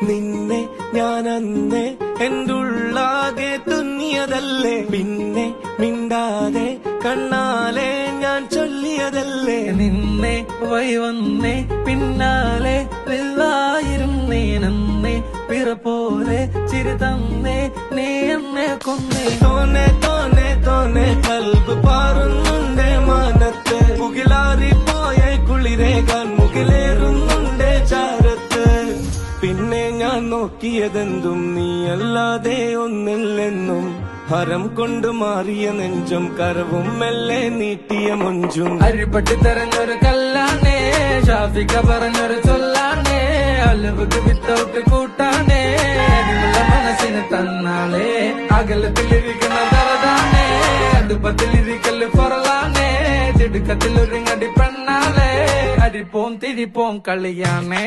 നിന്നെ ഞാനന്നേ എന്റെ ഉള്ളാകെ തുന്നിയതല്ലേ, പിന്നെ മിണ്ടാതെ കണ്ണാലെ ഞാൻ ചൊല്ലിയതല്ലേ. നിന്നെ വന്നേ പിന്നാലെ വെള്ളായിരുന്നേ നന്നേ പിറ പോലെ ചിരി തന്നേ നീ എന്നെ കൊന്നേ. തോനെ തോനെ തോനെ കൽബ് പാറുന്നുണ്ടേ മാനത്ത്, മുകിലാറിപ്പോയ കുളിരേകാൻ മുകിലേറുന്നുണ്ടേ ചാരത്ത്. പിന്നെ ഞാൻ നോക്കിയതെന്തും നീയല്ലാതെ ഒന്നില്ലെന്നും, ഹരം കൊണ്ട് മാറിയ നെഞ്ചും കരവും മെല്ലെ നീട്ടിയ മൊഞ്ചും. അരിപ്പട്ടി തെരഞ്ഞൊരു കല്ലാണേ, ഷാഫിക്ക പറഞ്ഞൊരു ചൊല്ലാണേ, അലവുക്ക് വിത്തൗട്ട് കൂട്ടാണേ, മനസ്സിന് തന്നാളേ. അകലത്തിലിരിക്കുന്ന തറതാണേ, അടുപ്പത്തിലിരിക്കല് പൊറലാണേ, തിടുക്കത്തിലൊരുങ്ങടി പെണ്ണാളേ, അരിപ്പോം തിരിപ്പോം കളിയാണേ.